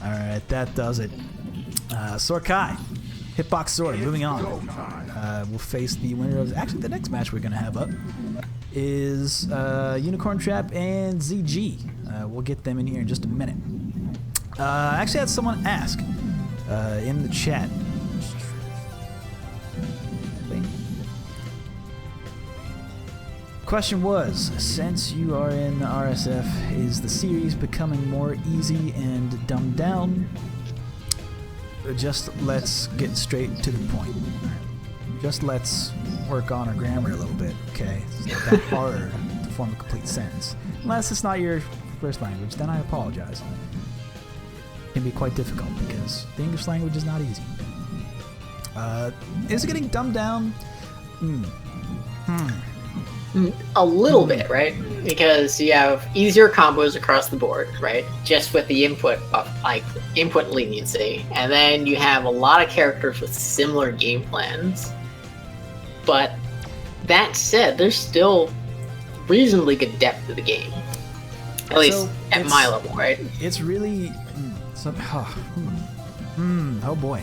Alright, that does it. Sorkai. Hitbox Sword, moving on. We'll face the winner of... Actually, the next match we're going to have up is Unicorn Trap and ZG. We'll get them in here in just a minute. I actually had someone ask in the chat. Question was, since you are in RSF, is the series becoming more easy and dumbed down? Just let's get straight to the point. Just let's work on our grammar a little bit, okay? It's not that hard to form a complete sentence. Unless it's not your first language, then I apologize. It can be quite difficult because the English language is not easy. Is it getting dumbed down? A little bit, right? Because you have easier combos across the board, right? Just with the input leniency, and then you have a lot of characters with similar game plans. But that said, there's still reasonably good depth to the game, at least at my level, right? It's really oh boy.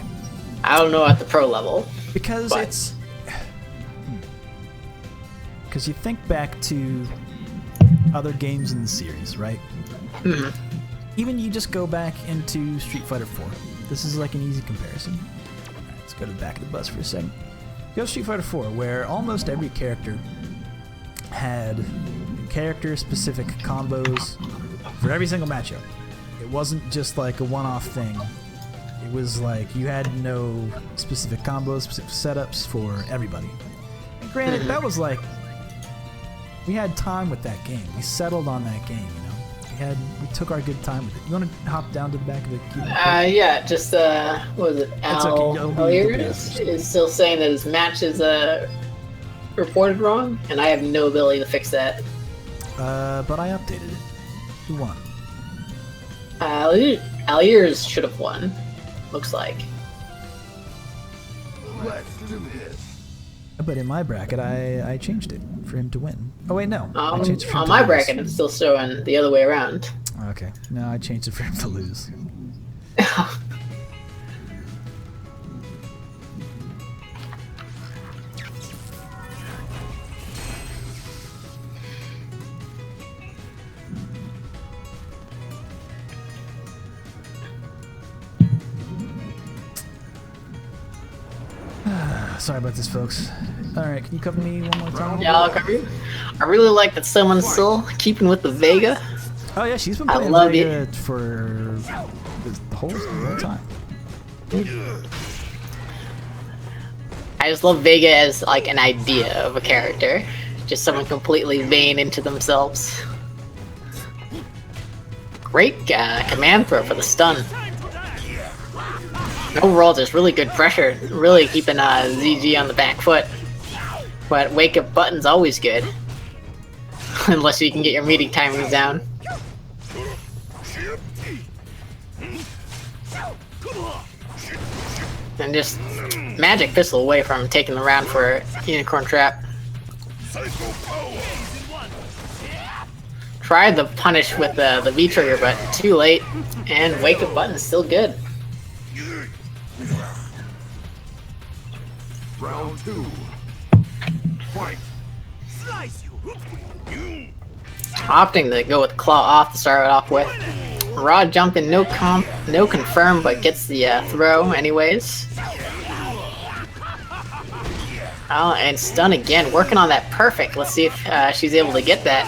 I don't know at the pro level because it's. Because you think back to other games in the series, right? Mm-hmm. Even you just go back into Street Fighter 4. This is like an easy comparison. Alright, let's go to the back of the bus for a second. Go to Street Fighter 4, where almost every character had character-specific combos for every single matchup. It wasn't just like a one-off thing. It was like you had no specific combos, specific setups for everybody. And granted, that was like... We had time with that game. We settled on that game, you know. We took our good time with it. You want to hop down to the back of the keyboard? Yeah, just what was it? Aliers is still saying that his match is reported wrong, and I have no ability to fix that. But I updated it. Who won? Aliers should have won. Looks like. Let's do this. But in my bracket, I changed it for him to win. Oh wait, no. I changed it for him on my bracket, it's still showing the other way around. Okay. No, I changed it for him to lose. Sorry about this, folks. Alright, can you cover me one more time? Yeah, I'll cover you. I really like that someone's still keeping with the Vega. Oh yeah, she's been playing Vega for the whole time. I just love Vega as like an idea of a character. Just someone completely vain into themselves. Great command throw for the stun. Overall, just really good pressure. Really keeping ZG on the back foot. But wake up button's always good. Unless you can get your meeting timings down. And just magic pistol away from taking the round for Unicorn Trap. Tried the punish with the V trigger, but too late. And wake up button's still good. Round 2. Fight. Opting to go with claw off to start it off with. Raw jumping, no confirm, but gets the throw anyways. Oh, and stun again, working on that perfect. Let's see if she's able to get that.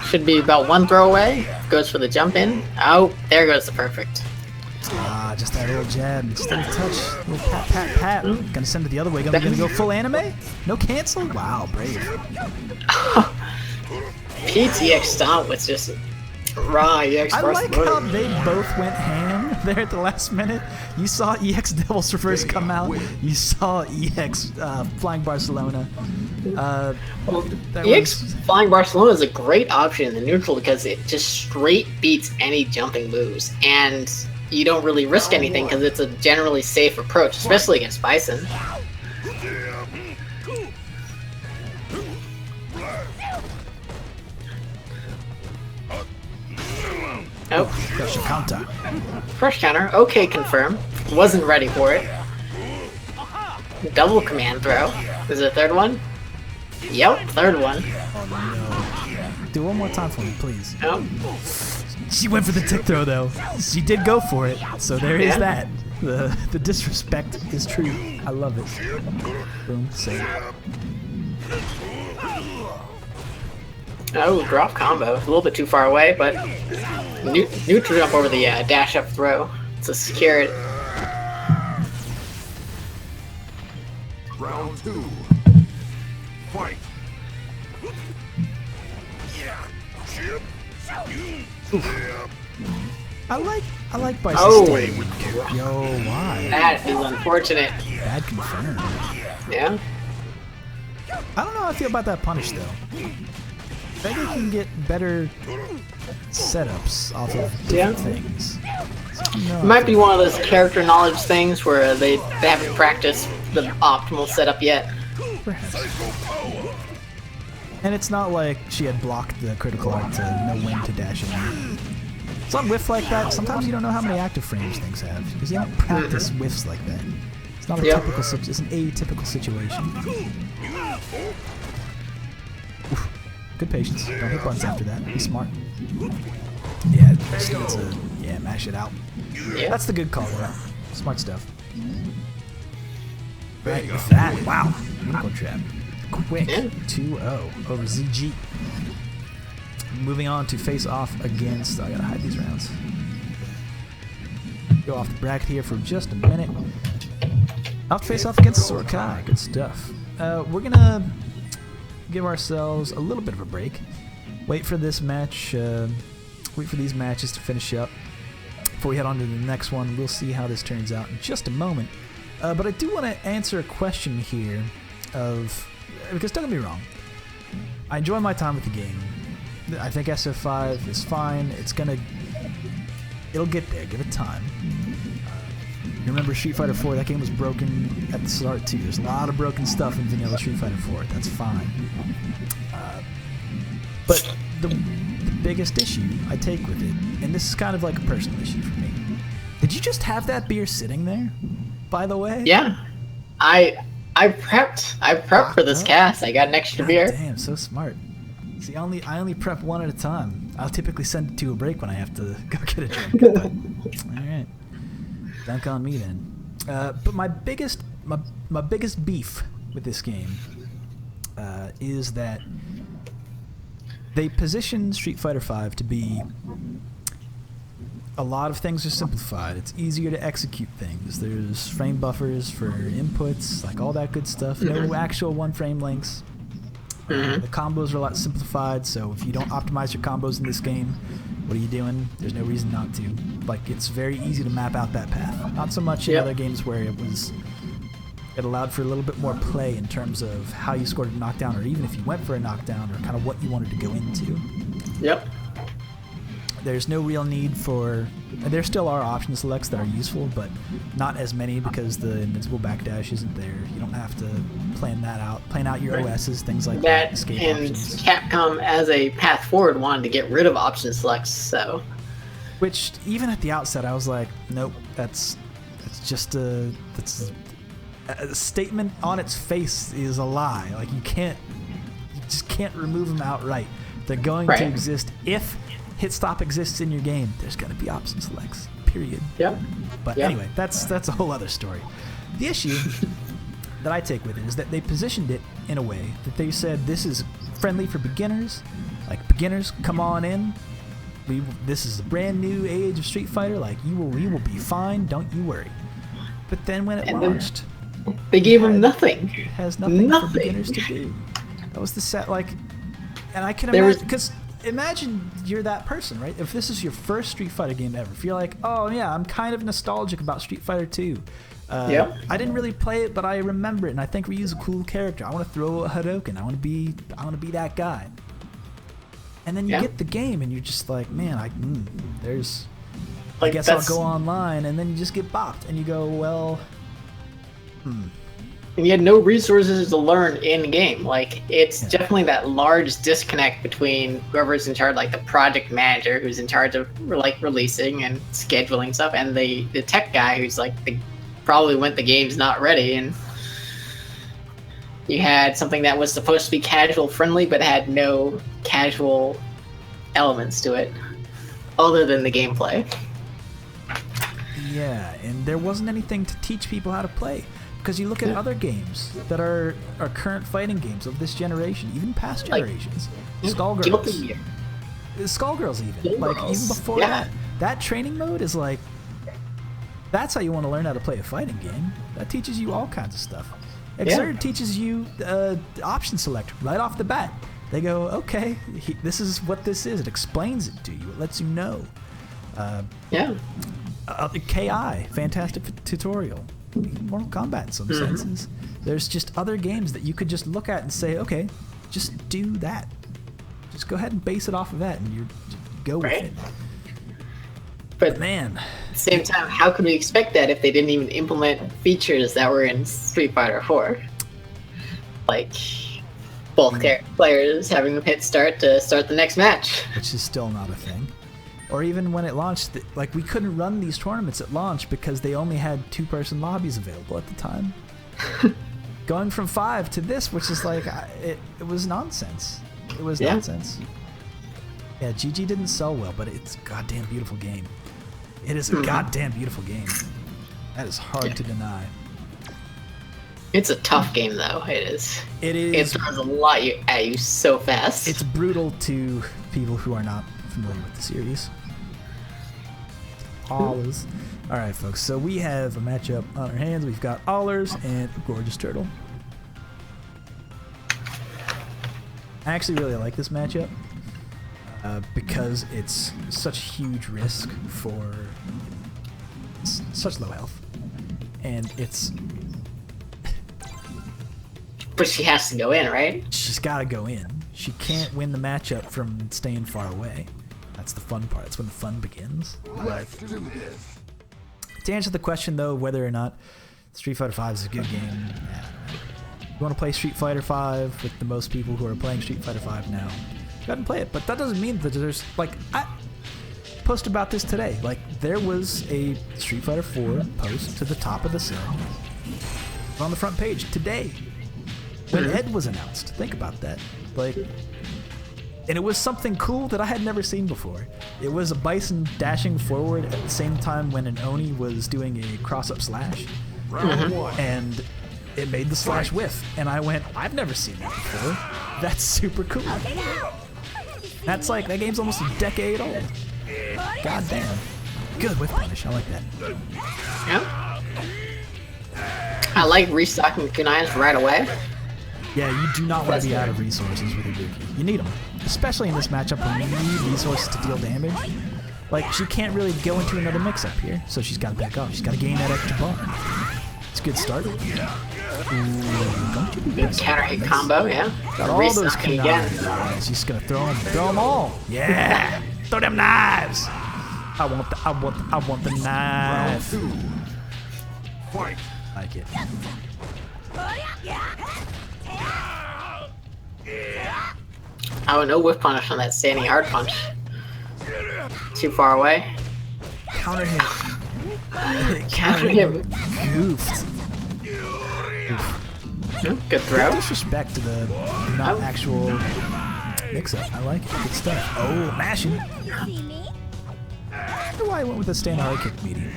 Should be about one throw away. Goes for the jump in. Oh, there goes the perfect. Ah, just that little jab, just a touch, little pat, pat, pat. Gonna send it the other way. Gonna go full anime? No cancel? Wow, brave. Pete's EX stomp was just raw EX. I like how they both went ham there at the last minute. You saw EX Devil's Reverse come out. You saw EX Flying Barcelona. EX Flying Barcelona is a great option in the neutral because it just straight beats any jumping moves, and you don't really risk anything because it's a generally safe approach, especially against Bison. Oh, Crush counter. Crush counter. Okay, confirm. Wasn't ready for it. Double command throw. Is there a third one? Yep, third one. Oh no. Do one more time for me, please. Oh, She went for the tick throw though. She did go for it, so there is Yeah. that. The disrespect is true. I love it. Boom, save. oh, drop combo. A little bit too far away, but neutral jump over the dash up throw to secure it. Round 2. Fight. I like Bison Oh. staying with Yo, why? That is unfortunate. Bad confirmed. Yeah. I don't know how I feel about that punish though. Maybe you can get better setups off of different things. No, It might be one of those character knowledge things where they haven't practiced the optimal setup yet. perhaps. And it's not like she had blocked the critical art to know when to dash in. It's on whiff like that. Sometimes you don't know how many active frames things have because you don't practice whiffs like that. It's not a Yep. typical. It's an atypical situation. Oof. Good patience. Don't hit buttons after that. Be smart. Yeah, just needs to mash it out. Yeah. That's the good call. Though. Smart stuff. Right with that. Wow. Unicorn trap. Quick. Yeah. 2-0 over ZG. Moving on to face off against. I gotta hide these rounds. Go off the bracket here for just a minute. Off to face off against Sorkai. Good stuff. We're gonna give ourselves a little bit of a break. Wait for this match. Wait for these matches to finish up before we head on to the next one. We'll see how this turns out in just a moment. But I do want to answer a question here because don't get me wrong, I enjoy my time with the game. I think SF5 is fine. It'll get there. Give it time. You remember Street Fighter 4? That game was broken at the start too. There's a lot of broken stuff in vanilla Street Fighter 4. That's fine. But the biggest issue I take with it, and this is kind of like a personal issue for me. Did you just have that beer sitting there? By the way. Yeah. I prepped for this cast. I got an extra God beer. Damn, so smart. See, I only prep one at a time. I'll typically send it to a break when I have to go get a drink. But, all right, dunk on me then. But my biggest beef with this game is that they position Street Fighter V to be a lot of things are simplified. It's easier to execute things. There's frame buffers for inputs, like all that good stuff. No actual one-frame links. The combos are a lot simplified, so if you don't optimize your combos in this game, what are you doing? There's no reason not to. Like, it's very easy to map out that path. Not so much in other games where it allowed for a little bit more play in terms of how you scored a knockdown, or even if you went for a knockdown, or kind of what you wanted to go into. Yep. There's no real need for... There still are option selects that are useful, but not as many because the invincible backdash isn't there. You don't have to plan out your OSs, things like that. Escape And options. Capcom, as a path forward, wanted to get rid of option selects, so... Which, even at the outset, I was like, nope, that's just a statement on its face is a lie. Like, you just can't remove them outright. They're going to exist. If hit stop exists in your game, there's going to be option selects, period. Yep. But anyway, that's a whole other story. The issue that I take with it is that they positioned it in a way that they said this is friendly for beginners. Like, beginners, come on in. This is a brand new age of Street Fighter. Like, you will be fine. Don't you worry. But then when it launched, they gave him nothing. it has nothing for beginners to do. That was the set. Like, and I can imagine because. Imagine you're that person, right? If this is your first Street Fighter game ever, if you're like, oh yeah, I'm kind of nostalgic about Street Fighter 2. I didn't really play it, but I remember it, and I think Ryu's a cool character. I want to throw a Hadouken. I want to be that guy. And then you get the game, and you're just like, man, I guess I'll go online, and then you just get bopped, and you go, well, and you had no resources to learn in game. Like, it's definitely that large disconnect between whoever's in charge, like the project manager who's in charge of like releasing and scheduling stuff, and the tech guy who's like probably went the game's not ready. And you had something that was supposed to be casual friendly but had no casual elements to it other than the gameplay. Yeah, and there wasn't anything to teach people how to play. Because you look at other games that are current fighting games of this generation, even past generations. Skullgirls. Skullgirls even. Like, even before that training mode is like, that's how you want to learn how to play a fighting game. That teaches you all kinds of stuff. Xrd teaches you option select right off the bat. They go, okay, this is what this is. It explains it to you. It lets you know. KI, fantastic tutorial. Mortal Kombat in some senses. There's just other games that you could just look at and say, okay, just do that. Just go ahead and base it off of that, and you go with it. But man, at the same time, how could we expect that if they didn't even implement features that were in Street Fighter 4? Like, both players having a hit start to start the next match. Which is still not a thing. Or even when it launched, like, we couldn't run these tournaments at launch because they only had 2-person lobbies available at the time. Going from 5 to this, which is like, it was nonsense. It was nonsense. Yeah, GG didn't sell well, but it's a goddamn beautiful game. It is a goddamn beautiful game. That is hard to deny. It's a tough game, though. It is. It is. It throws a lot at you so fast. It's brutal to people who are not familiar with the series. Allers. Alright, folks, so we have a matchup on our hands. We've got Allers and Gorgeous Turtle. I actually really like this matchup because it's such huge risk for such low health. And it's... But she has to go in, right? She's got to go in. She can't win the matchup from staying far away. That's the fun part. That's when the fun begins. Let's do this. To answer the question, though, whether or not Street Fighter V is a good game, you want to play Street Fighter V with the most people who are playing Street Fighter V now, go ahead and play it. But that doesn't mean that there's, like, I posted about this today. Like, there was a Street Fighter 4 post to the top of the site on the front page today when Ed was announced. Think about that. Like, and it was something cool that I had never seen before. It was a Bison dashing forward at the same time when an Oni was doing a cross-up slash. Round one. And it made the slash whiff. And I went, I've never seen that before. That's super cool. That's like, that game's almost a decade old. God damn. Good whiff punish. I like that. Yeah. I like restocking kunais right away. Yeah, you do not want to be out of resources with a Ruki. You need them. Especially in this matchup when you need resources to deal damage. Like, she can't really go into another mix-up here, so she's got to back off. She's got to gain that extra bar. It's a good start. Ooh, don't you be Good counter hit combo, yeah. got all those Restocking again. kunais. She's just gonna throw them all. Yeah, throw them knives. I want the Round knife. two. Fight. Like it. Oh, no whiff punish on that standing hard punch. Too far away. Counter hit. Counter hit. Goofed. Good throw. Disrespect to the not actual mix-up. I like it. Good stuff. Oh, mashing. I wonder why I went with the stand hard kick medium.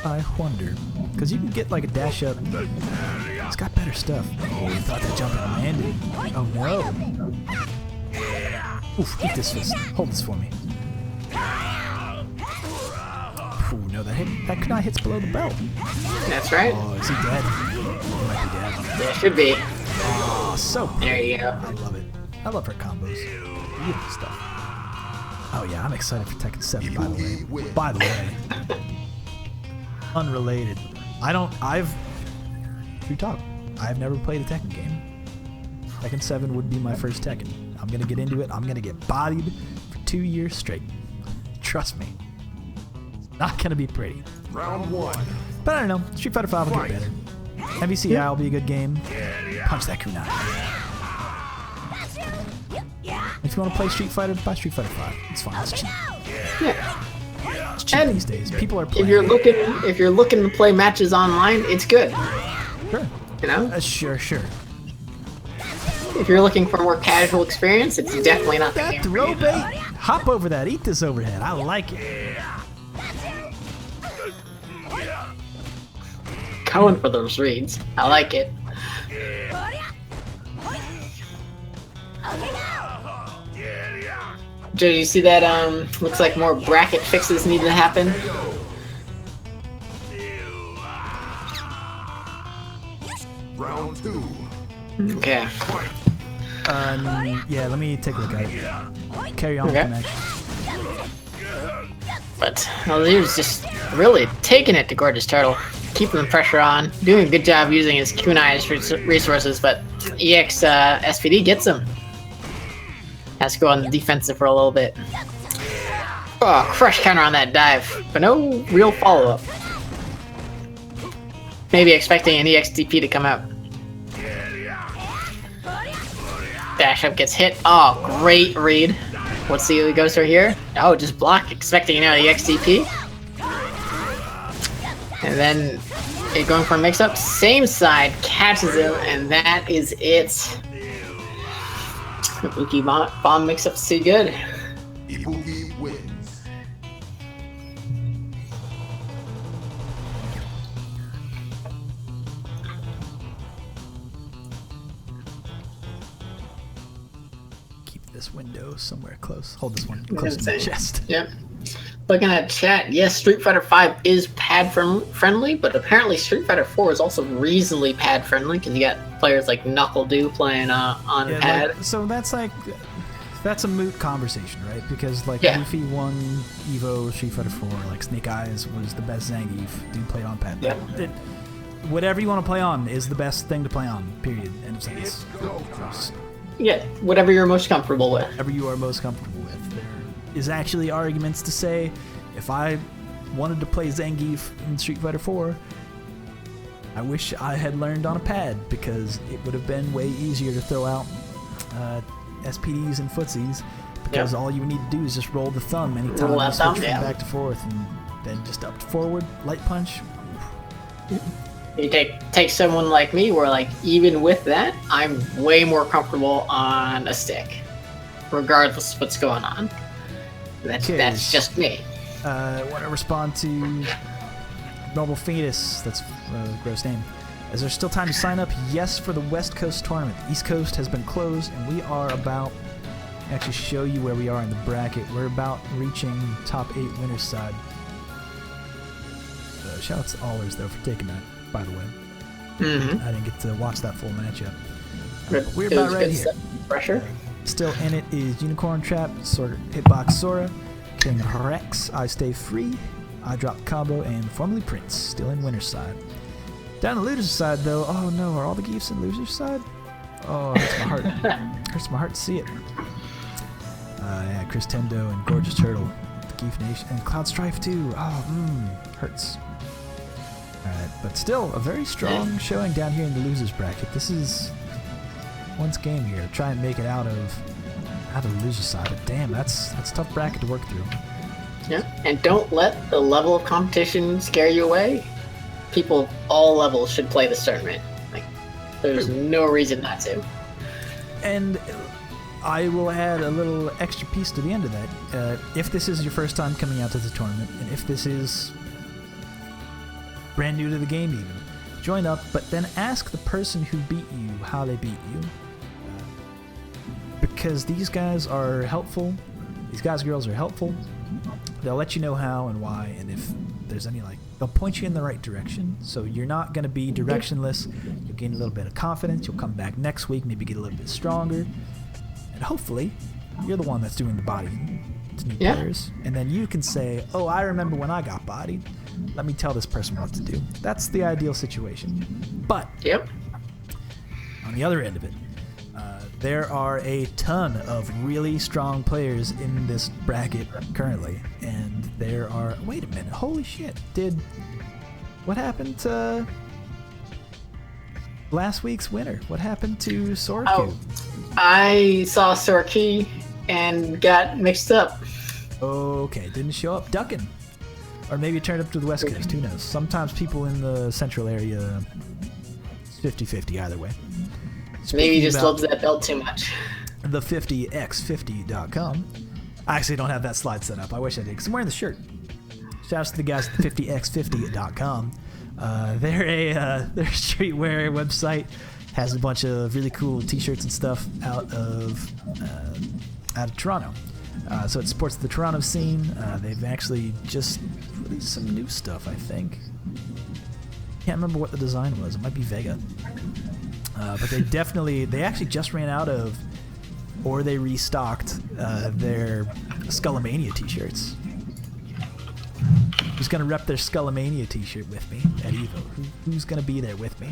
I wonder. Because you can get like a dash up. It's got better stuff. Oh, you thought that jump had landed. Oh no. Oof, eat this fist. Hold this for me. Ooh, no, that kunai hits below the belt. That's right. Oh, is he dead? He might be dead. Yeah, should be. Oh, so pretty. There you go. I love it. I love her combos. Beautiful stuff. Oh yeah, I'm excited for Tekken 7, by the way. By the way. Unrelated. True talk. I've never played a Tekken game. Tekken 7 would be my first Tekken. I'm gonna get into it. I'm gonna get bodied for 2 years straight. Trust me. It's not gonna be pretty. Round one. But I don't know. Street Fighter 5 will get better. MVCI will be a good game. Punch that kunai. If you want to play Street Fighter, buy Street Fighter 5. It's fine. It's cheap. Yeah. It's cheap And these days. People are playing. If you're looking to play matches online, it's good. Sure. You know? Sure. If you're looking for a more casual experience, it's definitely not the That game. throw bait. Hop over that. Eat this overhead. I like it. Going for those reads. I like it. Joe, you see that? Looks like more bracket fixes need to happen. Round 2. Okay. Fight. Yeah, let me take a look at it. Carry on with the Okay. match. But Lear's just really taking it to Gorgeous Turtle, keeping the pressure on, doing a good job using his kunai's resources, but EX SPD gets him. Has to go on the defensive for a little bit. Oh, crush counter on that dive, but no real follow-up. Maybe expecting an EXDP to come out. Dash up gets hit. Oh, great read. What's the Ghost right here? Oh, just block, expecting the XDP. And then going for a mix-up. Same side, catches him, and that is it. Ibuki bomb mix-up's too good. Ibuki wins. Keep this window somewhere close. Hold this one close to my chest. Yep. Looking at chat, yes, Street Fighter 5 is pad friendly, but apparently Street Fighter 4 is also reasonably pad friendly because you got players like Knuckle Dew playing on Yeah, pad. so that's a moot conversation, right? Because like Yeah. Luffy won Evo Street Fighter 4, like Snake Eyes was the best Zangief. Dude played on pad. Yeah. Whatever you want to play on is the best thing to play on. Period. End of sentence. Go time. Yeah, whatever you're most comfortable with. Whatever you are most comfortable with. There is actually arguments to say if I wanted to play Zangief in Street Fighter 4, I wish I had learned on a pad because it would have been way easier to throw out SPDs and footsies because all you would need to do is just roll the thumb anytime Roll you that switch thumb, from yeah. back to forth and then just up to forward, light punch. You take someone like me where like even with that, I'm way more comfortable on a stick. Regardless of what's going on. That's just me. I want to respond to Noble Fetus. That's a gross name. Is there still time to sign up? Yes, for the West Coast tournament. The East Coast has been closed, and we are about actually show you where we are in the bracket. We're about reaching top 8 winners side. Shout out to Allers though for taking that, by the way. Mm-hmm. I didn't get to watch that full match yet. We're It about was right good here. stuff. Pressure. Still in it is Unicorn Trap, Hitbox Sora, King Rex, I Stay Free, I Drop Combo, and formerly Prince, still in winner's side. Down the loser's side though, oh no, are all the Geefs in loser's side? Oh, it hurts my heart. Hurts my heart to see it. Yeah, Chris Tendo and Gorgeous Turtle, the Geef Nation, and Cloud Strife too. Oh, hurts. Alright, but still a very strong showing down here in the losers bracket. This is one's game here to try and make it out of the loser side. But damn, that's a tough bracket to work through. Yeah, and don't let the level of competition scare you away. People of all levels should play this tournament. Like, there's no reason not to. And I will add a little extra piece to the end of that. If this is your first time coming out to the tournament, and if this is brand new to the game even, join up, but then ask the person who beat you how they beat you. Because these guys are helpful. These guys and girls are helpful. They'll let you know how and why, and if there's any, they'll point you in the right direction. So you're not going to be directionless. You'll gain a little bit of confidence. You'll come back next week, maybe get a little bit stronger. And hopefully, you're the one that's doing the bodying to new players. And then you can say, oh, I remember when I got bodied. Let me tell this person what to do. That's the ideal situation. But on the other end of it, there are a ton of really strong players in this bracket currently, and there are. Wait a minute! Holy shit! What happened to last week's winner. What happened to Sorku? Oh, I saw Sorky and got mixed up. Okay, didn't show up. Ducking. Or maybe it turned up to the West Coast. Who knows? Sometimes people in the central area, it's 50-50 either way. Maybe he just about loves that belt too much. the 50x50.com. I actually don't have that slide set up. I wish I did, because I'm wearing the shirt. Shouts to the guys at the 50x50.com. They're a streetwear website. Has a bunch of really cool t-shirts and stuff out of Toronto. So it supports the Toronto scene. They've actually just released some new stuff, I think. Can't remember what the design was. It might be Vega. But they actually just ran out of, or they restocked their Skullomania t-shirts. Who's gonna rep their Skullomania t-shirt with me at EVO? Who's gonna be there with me?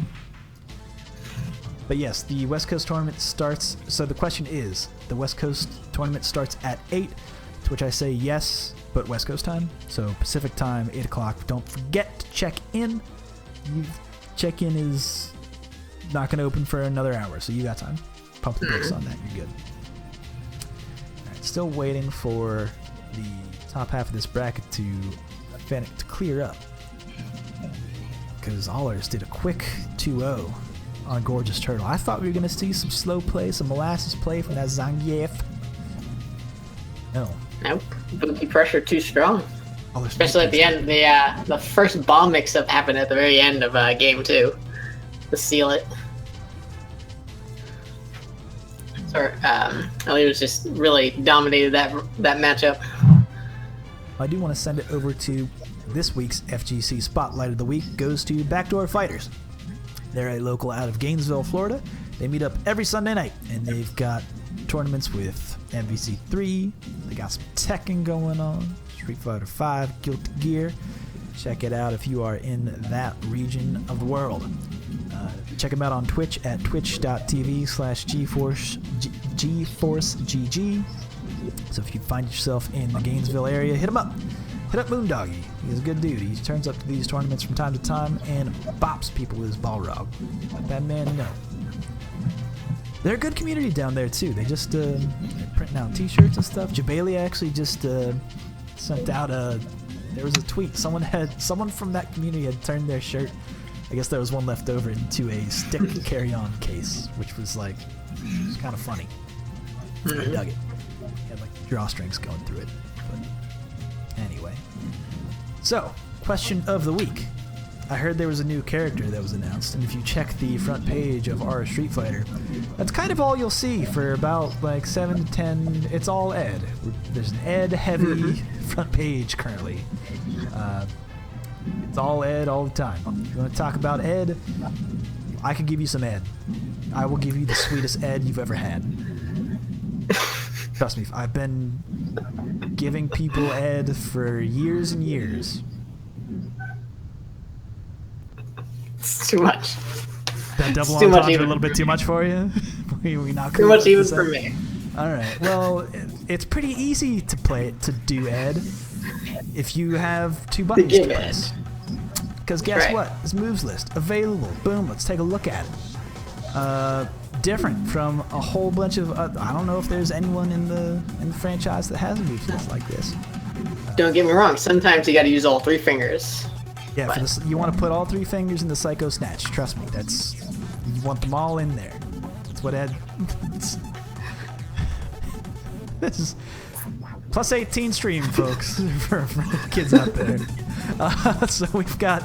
But yes, the West Coast tournament starts. So the question is, the West Coast tournament starts at 8, to which I say yes, but West Coast time. So Pacific time, 8 o'clock. Don't forget to check in. Check-in is not going to open for another hour, so you got time. Pump the brakes on that. You're good. All right, still waiting for the top half of this bracket to clear up, because Allers did a quick 2-0 on Gorgeous Turtle. I thought we were going to see some slow play, some molasses play from that Zangief. No. Nope. Booty pressure too strong. Allers Especially at the end, the first bomb mix-up happened at the very end of game 2 to seal it. So, Ellie was just really dominated that matchup. I do want to send it over to this week's FGC Spotlight of the Week. Goes to Backdoor Fighters. They're a local out of Gainesville, Florida. They meet up every Sunday night, and they've got tournaments with MVC3. They got some Tekken going on, Street Fighter 5, Guilty Gear. Check it out if you are in that region of the world. Check them out on Twitch at twitch.tv/GeForceGG. So if you find yourself in the Gainesville area, hit him up. Hit up Moondoggy. He's a good dude. He turns up to these tournaments from time to time and bops people with his Balrog. Let that man know. They're a good community down there too. They just they're printing out t-shirts and stuff. Jabalia actually just sent out there was a tweet. Someone from that community had turned their shirt. I guess there was one left over into a stick carry-on case, which was like, it was kind of funny. I dug it. It had like drawstrings going through it. But anyway. So, question of the week. I heard there was a new character that was announced, and if you check the front page of our Street Fighter, that's kind of all you'll see for about like 7 to 10. It's all Ed. There's an Ed-heavy front page currently. It's all Ed all the time. If you want to talk about Ed, I could give you some Ed. I will give you the sweetest Ed you've ever had. Trust me, I've been giving people Ed for years and years. It's too much. That double Too much entendre a even. little bit too much for you? we not Too much even for me. All right. Well, it's pretty easy to do Ed if you have 2 buttons give to Ed. press. Because guess Right. what? This moves list available. Boom. Let's take a look at it. Different from a whole bunch of. I don't know if there's anyone in the franchise that has a moves list like this. Don't get me wrong. Sometimes you got to use all 3 fingers. Yeah, for But- this, you want to put all 3 fingers in the Psycho Snatch. Trust me, you want them all in there. That's what Ed. This is plus 18 stream, folks, for kids out there. So we've got.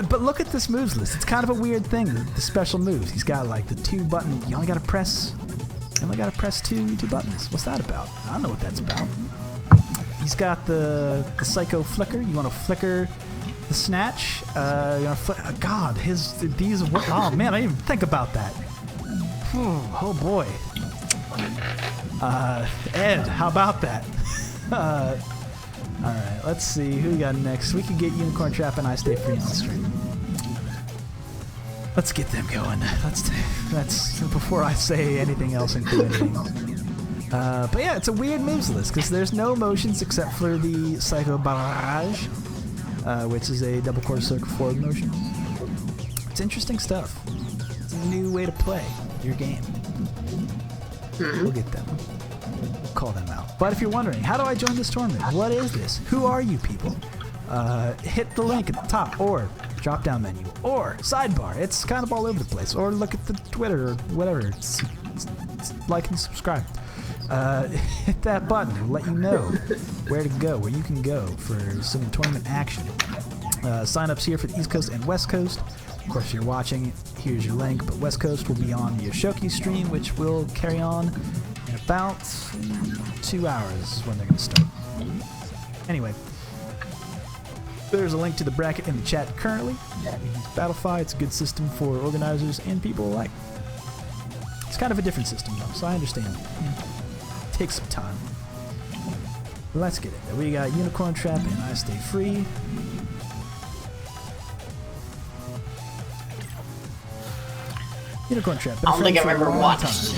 But look at this moves list. It's kind of a weird thing. The special moves. He's got like the 2 button. You only got to press. two buttons. What's that about? I don't know what that's about. He's got the Psycho Flicker. You want to flicker the Snatch. God, these. Oh man, I didn't even think about that. Oh boy. Ed, how about that? Alright, let's see who we got next. We can get Unicorn Trap and I Stay Free on stream. Let's get them going. That's before I say anything else incriminating. But yeah, it's a weird moves list because there's no motions except for the Psycho Barrage, which is a double quarter circle forward motion. It's interesting stuff. It's a new way to play your game. We'll get them. We'll call them out. But if you're wondering, how do I join this tournament? What is this? Who are you people? Hit the link at the top or drop down menu or sidebar. It's kind of all over the place. Or look at the Twitter or whatever. It's like and subscribe. Hit that button. It'll let you know where to go, where you can go for some tournament action. Sign-ups here for the East Coast and West Coast. Of course, if you're watching, here's your link, but West Coast will be on the Yoshoki stream, which will carry on in about 2 hours when they're going to start. Anyway, there's a link to the bracket in the chat currently. We use Battlefy. It's a good system for organizers and people alike. It's kind of a different system, though, so I understand. It takes some time. Let's get it there. We got Unicorn Trap and I Stay Free. Unicorn Trap. I don't think I've ever watched